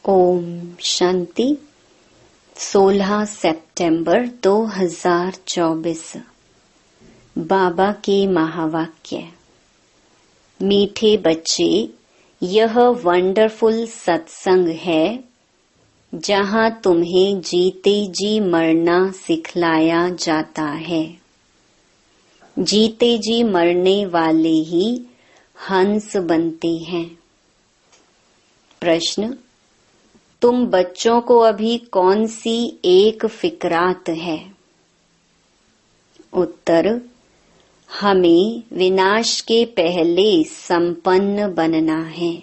ओम शांति। 16 सितंबर 2024। बाबा के महावाक्य। मीठे बच्चे, यह वंडरफुल सत्संग है जहाँ तुम्हें जीते जी मरना सिखलाया जाता है। जीते जी मरने वाले ही हंस बनते हैं। प्रश्न: तुम बच्चों को अभी कौन सी एक फिक्रात है? उत्तर: हमें विनाश के पहले संपन्न बनना है।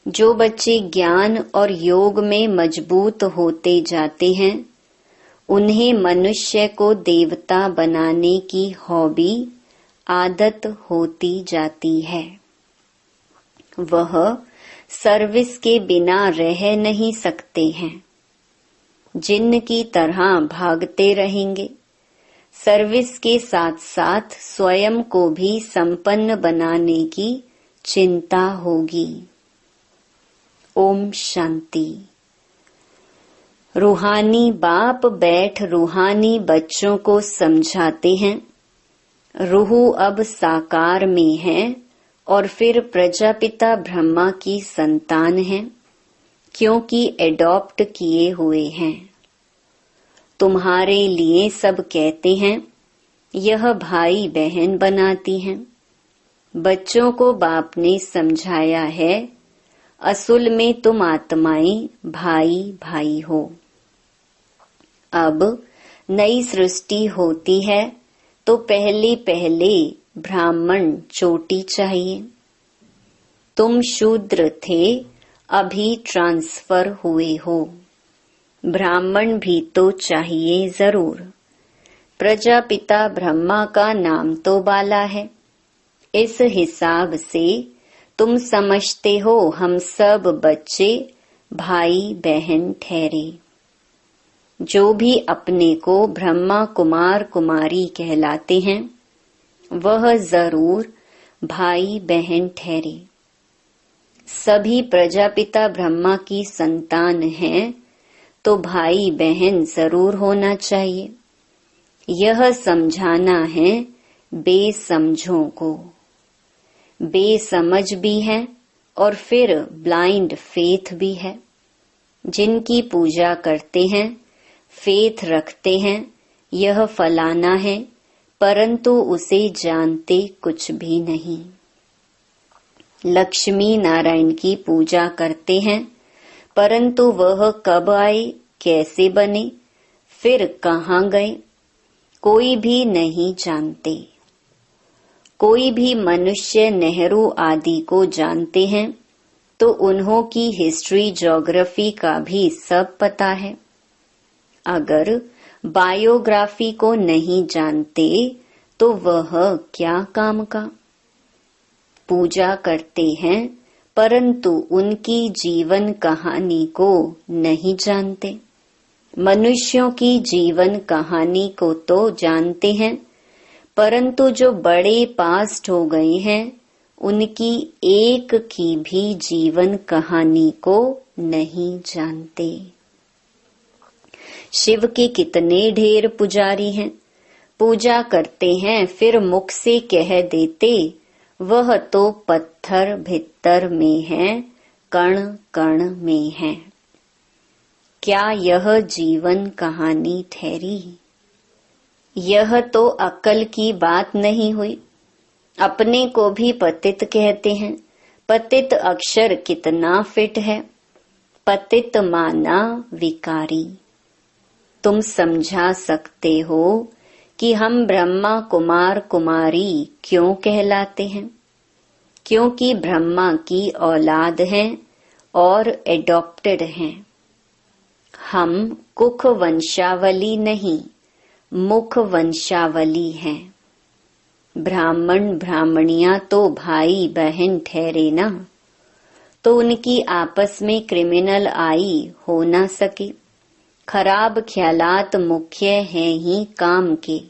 जो बच्चे ज्ञान और योग में मजबूत होते जाते हैं, उन्हें मनुष्य को देवता बनाने की हॉबी आदत होती जाती है। वह सर्विस के बिना रह नहीं सकते हैं। जिन्न की तरह भागते रहेंगे। सर्विस के साथ साथ स्वयं को भी संपन्न बनाने की चिंता होगी। ओम शांति। रूहानी बाप बैठ रूहानी बच्चों को समझाते हैं। रूह अब साकार में है और फिर प्रजापिता ब्रह्मा की संतान है, क्योंकि एडॉप्ट किए हुए हैं। तुम्हारे लिए सब कहते हैं, यह भाई बहन बनाती हैं। बच्चों को बाप ने समझाया है, असल में तुम आत्माएं भाई भाई हो। अब नई सृष्टि होती है तो पहले पहले ब्राह्मण चोटी चाहिए। तुम शूद्र थे, अभी ट्रांसफर हुए हो। ब्राह्मण भी तो चाहिए जरूर। प्रजापिता ब्रह्मा का नाम तो बाला है। इस हिसाब से तुम समझते हो हम सब बच्चे भाई बहन ठहरे। जो भी अपने को ब्रह्मा कुमार कुमारी कहलाते हैं, वह जरूर भाई बहन ठहरे। सभी प्रजापिता ब्रह्मा की संतान हैं, तो भाई बहन जरूर होना चाहिए। यह समझाना है बेसमझों को। बेसमझ भी है और फिर ब्लाइंड फेथ भी है। जिनकी पूजा करते हैं, फेथ रखते हैं, यह फलाना है, परंतु उसे जानते कुछ भी नहीं। लक्ष्मी नारायण की पूजा करते हैं, परंतु वह कब आए, कैसे बने, फिर कहाँ गए, कोई भी नहीं जानते। कोई भी मनुष्य नेहरू आदि को जानते हैं, तो उन्हों की हिस्ट्री ज्योग्राफी का भी सब पता है। अगर बायोग्राफी को नहीं जानते तो वह क्या काम का। पूजा करते हैं, परंतु उनकी जीवन कहानी को नहीं जानते। मनुष्यों की जीवन कहानी को तो जानते हैं, परंतु जो बड़े पास्ट हो गए हैं, उनकी एक की भी जीवन कहानी को नहीं जानते। शिव के कितने ढेर पुजारी हैं। पूजा करते हैं, फिर मुख से कह देते, वह तो पत्थर भित्तर में है, कण कण में है। क्या यह जीवन कहानी ठहरी? यह तो अक्ल की बात नहीं हुई। अपने को भी पतित कहते हैं। पतित अक्षर कितना फिट है। पतित माना विकारी। तुम समझा सकते हो कि हम ब्रह्मा कुमार कुमारी क्यों कहलाते हैं? क्योंकि ब्रह्मा की औलाद हैं और एडॉप्टेड हैं। हम कुख वंशावली नहीं, मुख वंशावली हैं। ब्राह्मण ब्राह्मणियां तो भाई बहन ठहरे ना, तो उनकी आपस में क्रिमिनल आई हो ना सके। खराब ख्यालात मुख्य हैं ही काम के।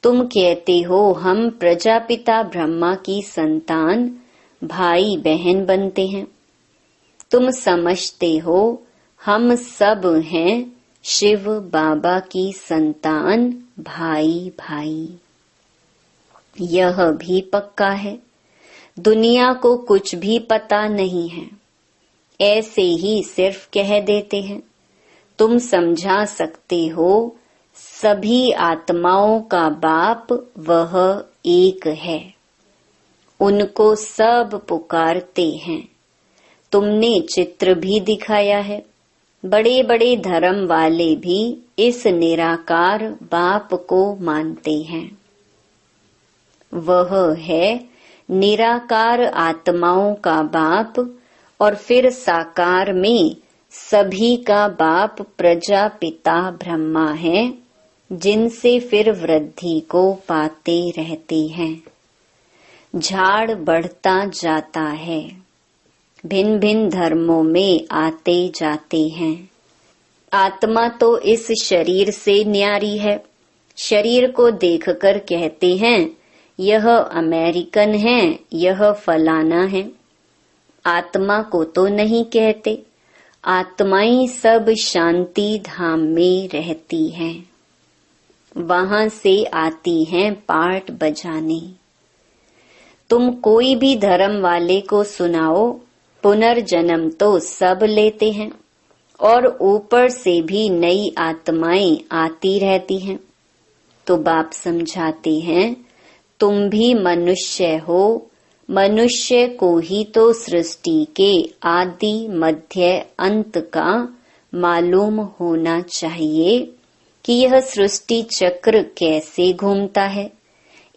तुम कहते हो हम प्रजापिता ब्रह्मा की संतान भाई बहन बनते हैं, तुम समझते हो हम सब हैं शिव बाबा की संतान, भाई भाई। यह भी पक्का है, दुनिया को कुछ भी पता नहीं है, ऐसे ही सिर्फ कह देते हैं। तुम समझा सकते हो सभी आत्माओं का बाप वह एक है, उनको सब पुकारते हैं। तुमने चित्र भी दिखाया है, बड़े बड़े धर्म वाले भी इस निराकार बाप को मानते हैं। वह है निराकार आत्माओं का बाप, और फिर साकार में सभी का बाप प्रजापिता ब्रह्मा है, जिनसे फिर वृद्धि को पाते रहते हैं। झाड़ बढ़ता जाता है, भिन्न भिन्न धर्मों में आते जाते हैं। आत्मा तो इस शरीर से न्यारी है। शरीर को देखकर कहते हैं यह अमेरिकन है, यह फलाना है। आत्मा को तो नहीं कहते। आत्माएं सब शांति धाम में रहती हैं, वहां से आती हैं पाठ बजाने। तुम कोई भी धर्म वाले को सुनाओ, पुनर्जन्म तो सब लेते हैं, और ऊपर से भी नई आत्माएं आती रहती हैं। तो बाप समझाते हैं तुम भी मनुष्य हो, मनुष्य को ही तो सृष्टि के आदि मध्य अंत का मालूम होना चाहिए कि यह सृष्टि चक्र कैसे घूमता है,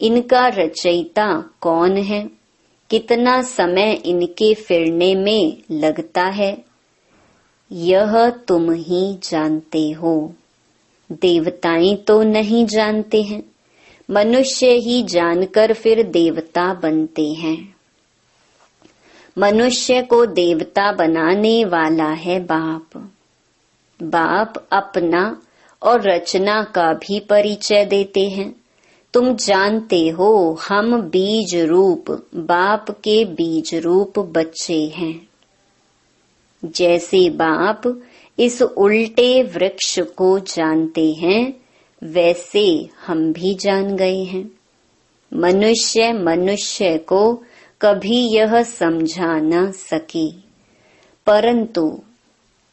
इनका रचयिता कौन है, कितना समय इनके फिरने में लगता है, यह तुम ही जानते हो। देवताएं तो नहीं जानते हैं, मनुष्य ही जानकर फिर देवता बनते हैं। मनुष्य को देवता बनाने वाला है बाप। बाप अपना और रचना का भी परिचय देते हैं। तुम जानते हो हम बीज रूप, बाप के बीज रूप बच्चे हैं। जैसे बाप इस उल्टे वृक्ष को जानते हैं, वैसे हम भी जान गए हैं। मनुष्य को कभी यह समझा न सके, परंतु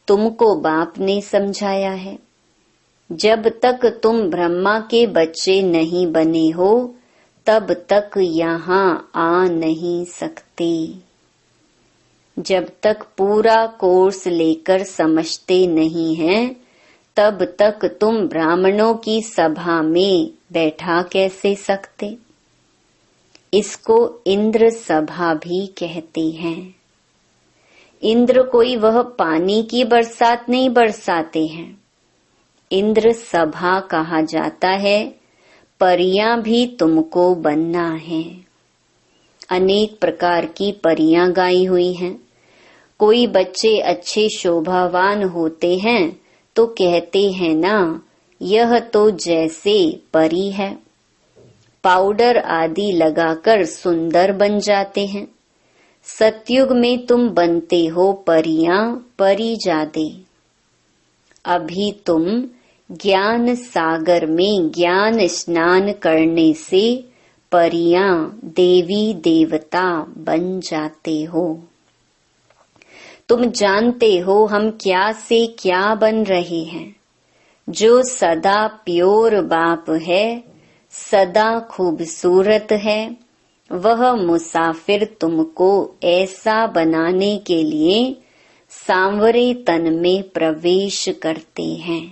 तुमको बाप ने समझाया है। जब तक तुम ब्रह्मा के बच्चे नहीं बने हो, तब तक यहाँ आ नहीं सकते। जब तक पूरा कोर्स लेकर समझते नहीं हैं, तब तक तुम ब्राह्मणों की सभा में बैठा कैसे सकते। इसको इंद्र सभा भी कहते हैं। इंद्र कोई वह पानी की बरसात नहीं बरसाते हैं, इंद्र सभा कहा जाता है। परियां भी तुमको बनना है। अनेक प्रकार की परियां गाई हुई हैं। कोई बच्चे अच्छे शोभावान होते हैं तो कहते हैं ना, यह तो जैसे परी है। पाउडर आदि लगाकर सुंदर बन जाते हैं। सतयुग में तुम बनते हो परियां, परिजादे। अभी तुम ज्ञान सागर में ज्ञान स्नान करने से परियां देवी देवता बन जाते हो। तुम जानते हो हम क्या से क्या बन रहे हैं। जो सदा प्योर बाप है, सदा खूबसूरत है, वह मुसाफिर तुमको ऐसा बनाने के लिए सांवरे तन में प्रवेश करते हैं।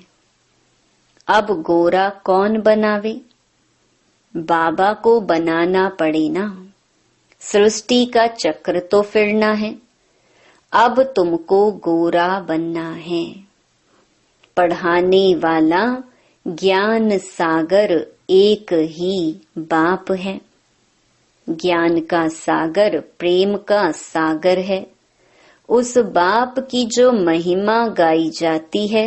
अब गोरा कौन बनावे? बाबा को बनाना पड़े ना। सृष्टि का चक्र तो फिरना है। अब तुमको गोरा बनना है। पढ़ाने वाला ज्ञान सागर एक ही बाप है। ज्ञान का सागर प्रेम का सागर है। उस बाप की जो महिमा गाई जाती है,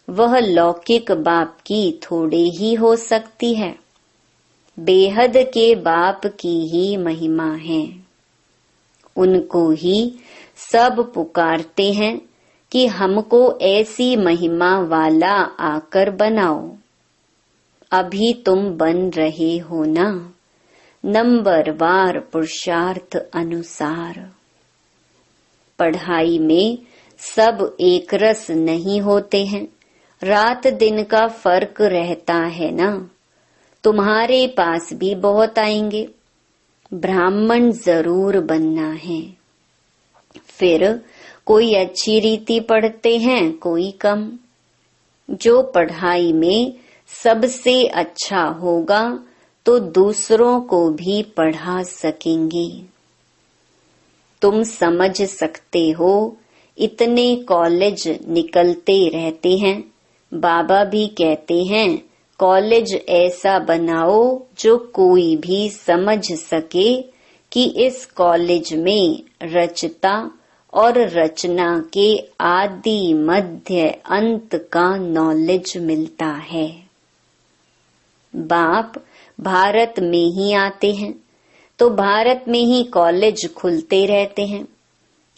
वह लौकिक बाप की थोड़े ही हो सकती है। बेहद के बाप की ही महिमा है। उनको ही सब पुकारते हैं कि हमको ऐसी महिमा वाला आकर बनाओ। अभी तुम बन रहे हो ना, नंबरवार पुरुषार्थ अनुसार। पढ़ाई में सब एक रस नहीं होते हैं, रात दिन का फर्क रहता है ना। तुम्हारे पास भी बहुत आएंगे, ब्राह्मण जरूर बनना है। फिर कोई अच्छी रीति पढ़ते हैं, कोई कम। जो पढ़ाई में सबसे अच्छा होगा तो दूसरों को भी पढ़ा सकेंगे। तुम समझ सकते हो, इतने कॉलेज निकलते रहते हैं। बाबा भी कहते हैं कॉलेज ऐसा बनाओ जो कोई भी समझ सके कि इस कॉलेज में रचता और रचना के आदि मध्य अंत का नॉलेज मिलता है। बाप भारत में ही आते हैं तो भारत में ही कॉलेज खुलते रहते हैं।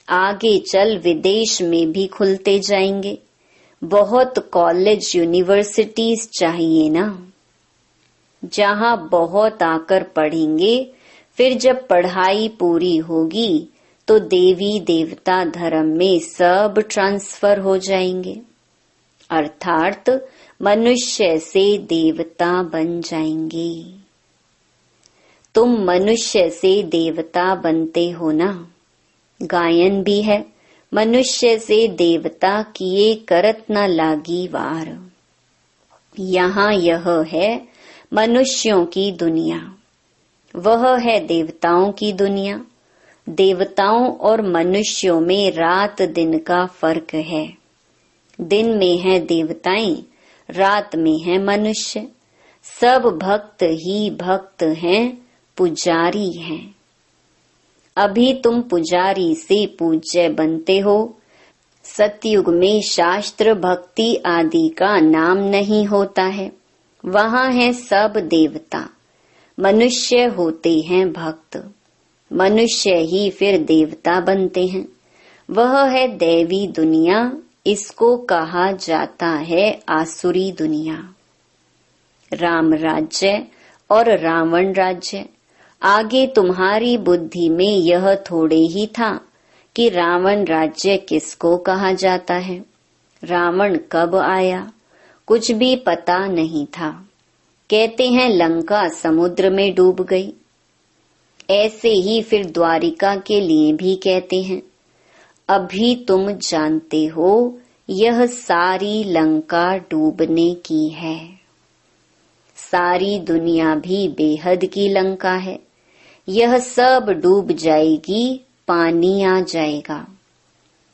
आगे चल विदेश में भी खुलते जाएंगे। बहुत कॉलेज यूनिवर्सिटीज चाहिए ना, जहां बहुत आकर पढ़ेंगे। फिर जब पढ़ाई पूरी होगी तो देवी देवता धर्म में सब ट्रांसफर हो जाएंगे, अर्थात मनुष्य से देवता बन जाएंगे। तुम मनुष्य से देवता बनते हो ना। गायन भी है, मनुष्य से देवता किए करत न लागी वार। यहाँ यह है मनुष्यों की दुनिया, वह है देवताओं की दुनिया। देवताओं और मनुष्यों में रात दिन का फर्क है। दिन में है देवताएं, रात में है मनुष्य। सब भक्त ही भक्त हैं, पुजारी हैं। अभी तुम पुजारी से पूज्य बनते हो। सतयुग में शास्त्र भक्ति आदि का नाम नहीं होता है, वहाँ है सब देवता। मनुष्य होते हैं भक्त, मनुष्य ही फिर देवता बनते हैं। वह है दैवी दुनिया, इसको कहा जाता है आसुरी दुनिया। राम राज्य और रावण राज्य। आगे तुम्हारी बुद्धि में यह थोड़े ही था कि रावण राज्य किसको कहा जाता है। रावण कब आया कुछ भी पता नहीं था। कहते हैं लंका समुद्र में डूब गई। ऐसे ही फिर द्वारिका के लिए भी कहते हैं। अभी तुम जानते हो यह सारी लंका डूबने की है। सारी दुनिया भी बेहद की लंका है। यह सब डूब जाएगी, पानी आ जाएगा।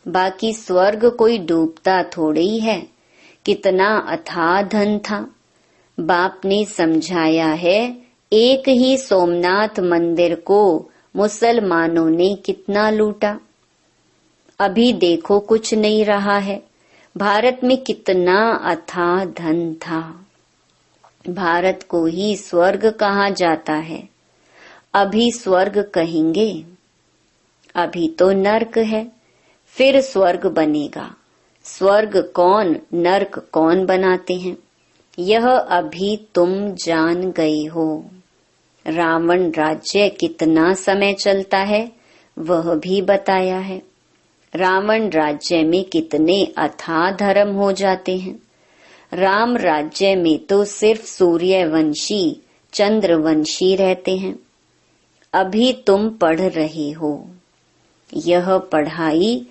बाकी स्वर्ग कोई डूबता थोड़े ही है। कितना अथाह धन था। बाप ने समझाया है, एक ही सोमनाथ मंदिर को मुसलमानों ने कितना लूटा। अभी देखो कुछ नहीं रहा है। भारत में कितना अथाह धन था। भारत को ही स्वर्ग कहा जाता है। अभी स्वर्ग कहेंगे, अभी तो नर्क है। फिर स्वर्ग बनेगा। स्वर्ग कौन नर्क कौन बनाते हैं, यह अभी तुम जान गए हो। रावण राज्य कितना समय चलता है वह भी बताया है। रावण राज्य में कितने अथाह धर्म हो जाते हैं। राम राज्य में तो सिर्फ सूर्यवंशी चंद्रवंशी रहते हैं। अभी तुम पढ़ रहे हो। यह पढ़ाई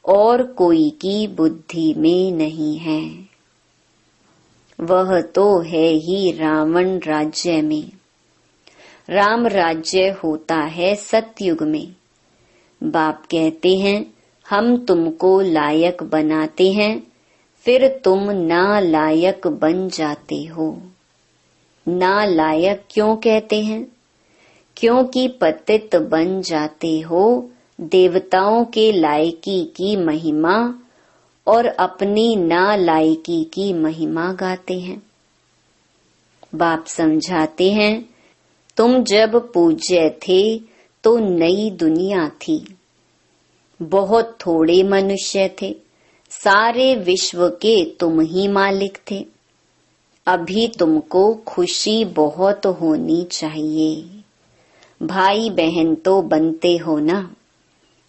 और कोई की बुद्धि में नहीं है, वह तो है ही रावण राज्य में। राम राज्य होता है सतयुग में। बाप कहते हैं हम तुमको लायक बनाते हैं, फिर तुम नालायक बन जाते हो। नालायक क्यों कहते हैं? क्योंकि पतित बन जाते हो। देवताओं के लायकी की महिमा और अपनी नालायकी की महिमा गाते हैं। बाप समझाते हैं तुम जब पूज्य थे तो नई दुनिया थी। बहुत थोड़े मनुष्य थे, सारे विश्व के तुम ही मालिक थे। अभी तुमको खुशी बहुत होनी चाहिए। भाई बहन तो बनते हो ना।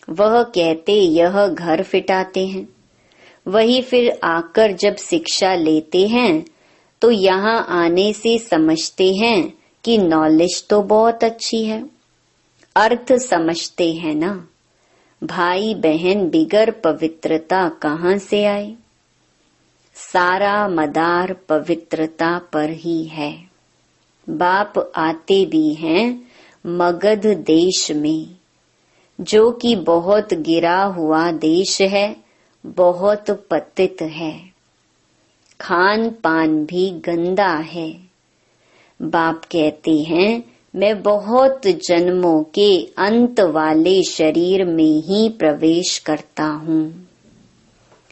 वह कहते यह घर फिटाते हैं, वही फिर आकर जब शिक्षा लेते हैं तो यहाँ आने से समझते हैं कि नॉलेज तो बहुत अच्छी है, अर्थ समझते हैं ना। भाई बहन बिगर पवित्रता कहाँ से आए? सारा मदार पवित्रता पर ही है। बाप आते भी हैं मगध देश में, जो कि बहुत गिरा हुआ देश है, बहुत पतित है, खान पान भी गंदा है। बाप कहते हैं मैं बहुत जन्मों के अंत वाले शरीर में ही प्रवेश करता हूँ।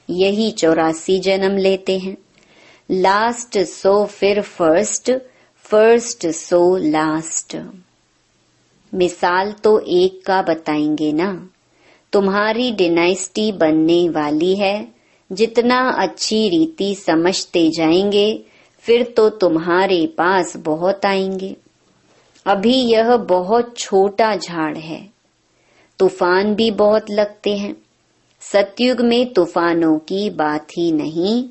यही 84 जन्म लेते हैं। लास्ट सो फिर फर्स्ट, फर्स्ट सो लास्ट। मिसाल तो एक का बताएंगे ना। तुम्हारी डिनाइस्टी बनने वाली है। जितना अच्छी रीति समझते जाएंगे फिर तो तुम्हारे पास बहुत आएंगे। अभी यह बहुत छोटा झाड़ है, तूफान भी बहुत लगते हैं। सतयुग में तूफानों की बात ही नहीं,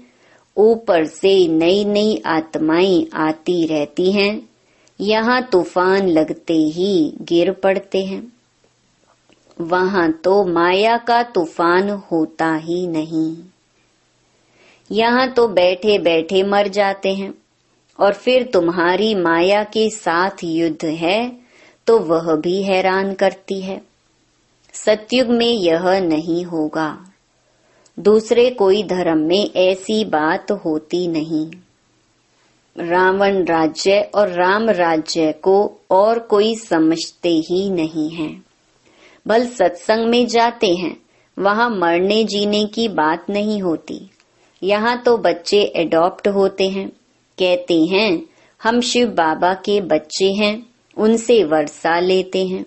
ऊपर से नई नई आत्माएं आती रहती हैं। यहाँ तूफान लगते ही गिर पड़ते हैं। वहाँ तो माया का तूफान होता ही नहीं। यहाँ तो बैठे बैठे मर जाते हैं। और फिर तुम्हारी माया के साथ युद्ध है तो वह भी हैरान करती है। सतयुग में यह नहीं होगा। दूसरे कोई धर्म में ऐसी बात होती नहीं। रावण राज्य और राम राज्य को और कोई समझते ही नहीं है। भल सत्संग में जाते हैं, वहाँ मरने जीने की बात नहीं होती। यहाँ तो बच्चे एडॉप्ट होते हैं, कहते हैं हम शिव बाबा के बच्चे हैं, उनसे वर्षा लेते हैं।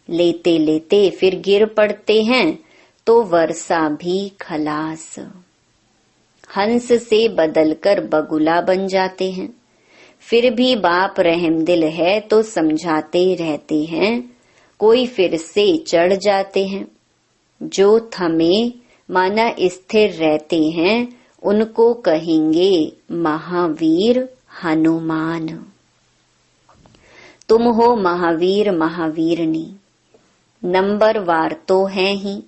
लेते लेते फिर गिर पड़ते हैं तो वर्षा भी खलास। हंस से बदलकर बगुला बन जाते हैं। फिर भी बाप रहमदिल है तो समझाते रहते हैं। कोई फिर से चढ़ जाते हैं। जो थमे माना स्थिर रहते हैं उनको कहेंगे महावीर हनुमान। तुम हो महावीर महावीरनी, नंबर वार तो है ही।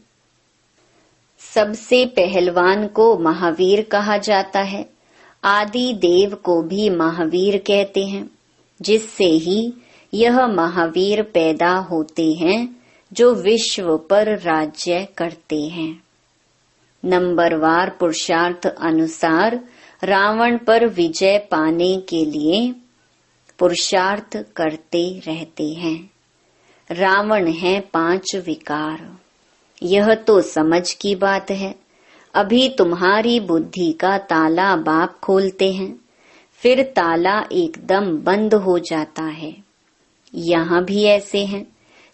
सबसे पहलवान को महावीर कहा जाता है। आदि देव को भी महावीर कहते हैं, जिससे ही यह महावीर पैदा होते हैं जो विश्व पर राज्य करते हैं। नंबरवार पुरुषार्थ अनुसार रावण पर विजय पाने के लिए पुरुषार्थ करते रहते हैं। रावण है 5 विकार। यह तो समझ की बात है। अभी तुम्हारी बुद्धि का ताला बाप खोलते हैं, फिर ताला एकदम बंद हो जाता है। यहाँ भी ऐसे हैं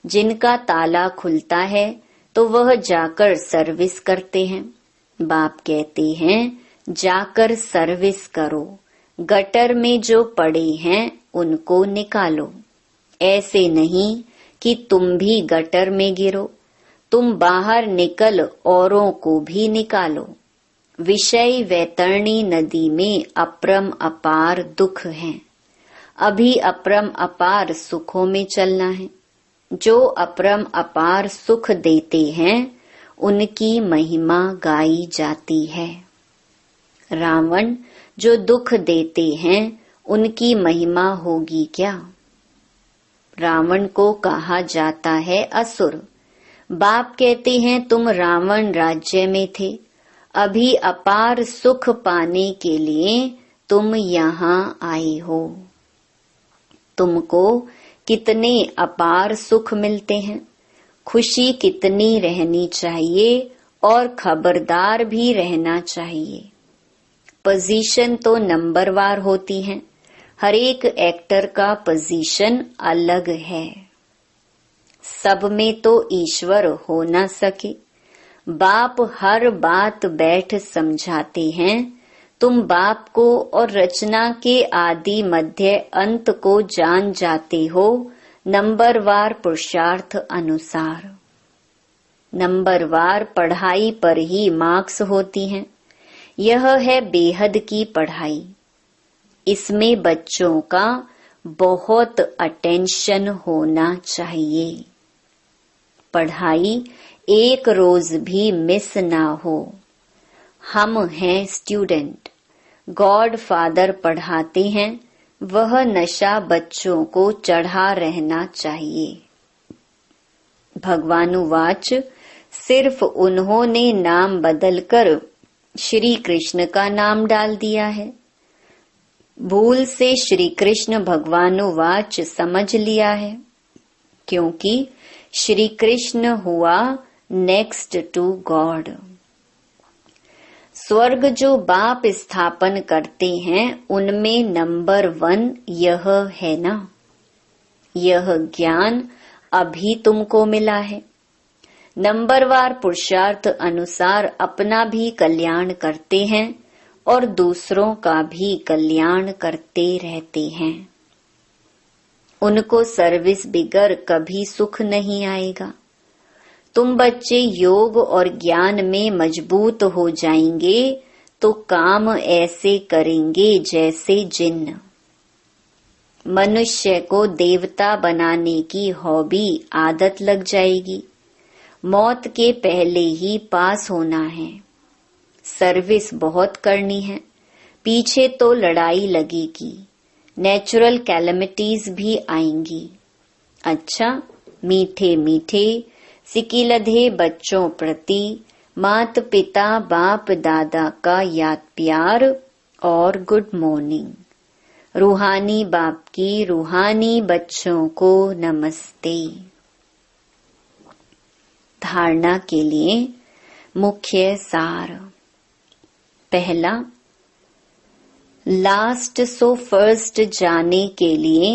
जिनका ताला खुलता है तो वह जाकर सर्विस करते हैं। बाप कहते हैं जाकर सर्विस करो, गटर में जो पड़े हैं उनको निकालो। ऐसे नहीं कि तुम भी गटर में गिरो, तुम बाहर निकल औरों को भी निकालो। विषय वैतरणी नदी में अपरम अपार दुख हैं, अभी अपरम अपार सुखों में चलना है। जो अपरम अपार सुख देते हैं उनकी महिमा गाई जाती है। रावण जो दुख देते हैं उनकी महिमा होगी क्या? रावण को कहा जाता है असुर। बाप कहते हैं तुम रावण राज्य में थे, अभी अपार सुख पाने के लिए तुम यहाँ आए हो। तुमको कितने अपार सुख मिलते हैं, खुशी कितनी रहनी चाहिए और खबरदार भी रहना चाहिए। पोजीशन तो नंबरवार होती है, हर एक एक्टर का पोजीशन अलग है। सब में तो ईश्वर हो न सके, बाप हर बात बैठ समझाते हैं। तुम बाप को और रचना के आदि मध्य अंत को जान जाते हो, नंबरवार पुरुषार्थ अनुसार। नंबरवार पढ़ाई पर ही मार्क्स होती हैं। यह है बेहद की पढ़ाई। इसमें बच्चों का बहुत अटेंशन होना चाहिए। पढ़ाई एक रोज भी मिस ना हो। हम हैं स्टूडेंट, गॉड फादर पढ़ाते हैं, वह नशा बच्चों को चढ़ा रहना चाहिए। भगवानुवाच, सिर्फ उन्होंने नाम बदलकर श्री कृष्ण का नाम डाल दिया है। भूल से श्री कृष्ण भगवानुवाच समझ लिया है, क्योंकि श्री कृष्ण हुआ नेक्स्ट टू गॉड। स्वर्ग जो बाप स्थापन करते हैं, उनमें नंबर 1 यह है ना। यह ज्ञान अभी तुमको मिला है। नंबरवार पुरुषार्थ अनुसार अपना भी कल्याण करते हैं और दूसरों का भी कल्याण करते रहते हैं। उनको सर्विस बिगर कभी सुख नहीं आएगा। तुम बच्चे योग और ज्ञान में मजबूत हो जाएंगे तो काम ऐसे करेंगे जैसे जिन्न। मनुष्य को देवता बनाने की हॉबी आदत लग जाएगी। मौत के पहले ही पास होना है। सर्विस बहुत करनी है। पीछे तो लड़ाई लगेगी, नेचुरल कैलेमिटीज भी आएंगी। अच्छा, मीठे मीठे सिकिलधे बच्चों प्रति मात पिता बाप दादा का याद प्यार और गुड मॉर्निंग। रूहानी बाप की रूहानी बच्चों को नमस्ते। धारणा के लिए मुख्य सार। पहला, लास्ट सो फर्स्ट जाने के लिए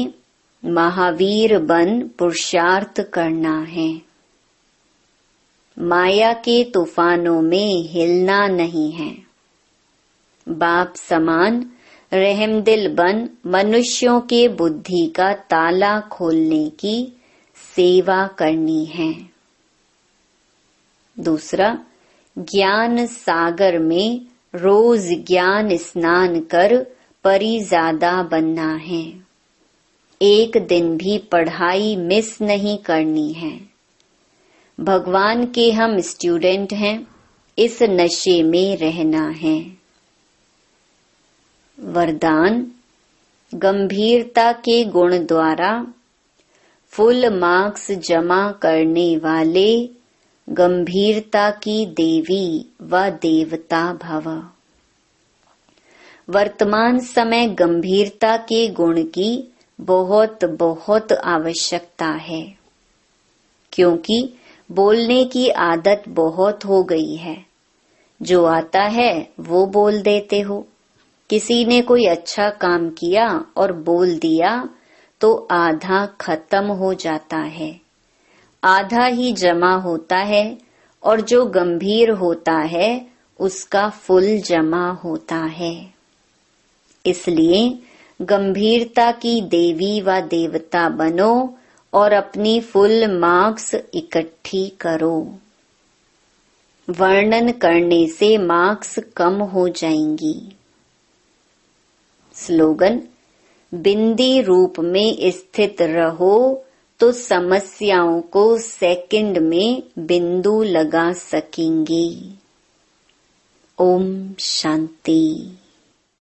महावीर बन पुरुषार्थ करना है। माया के तूफानों में हिलना नहीं है। बाप समान रहमदिल बन मनुष्यों के बुद्धि का ताला खोलने की सेवा करनी है। दूसरा, ज्ञान सागर में रोज ज्ञान स्नान कर परिजादा बनना है। एक दिन भी पढ़ाई मिस नहीं करनी है। भगवान के हम स्टूडेंट हैं, इस नशे में रहना है। वरदान, गंभीरता के गुण द्वारा फुल मार्क्स जमा करने वाले गंभीरता की देवी व देवता भव। वर्तमान समय गंभीरता के गुण की बहुत बहुत आवश्यकता है, क्योंकि बोलने की आदत बहुत हो गई है। जो आता है वो बोल देते हो। किसी ने कोई अच्छा काम किया और बोल दिया तो आधा खत्म हो जाता है, आधा ही जमा होता है, और जो गंभीर होता है उसका फुल जमा होता है। इसलिए गंभीरता की देवी व देवता बनो और अपनी फुल मार्क्स इकट्ठी करो। वर्णन करने से मार्क्स कम हो जाएंगी। स्लोगन, बिंदी रूप में स्थित रहो तो समस्याओं को सेकंड में बिंदु लगा सकेंगे। ओम शांति।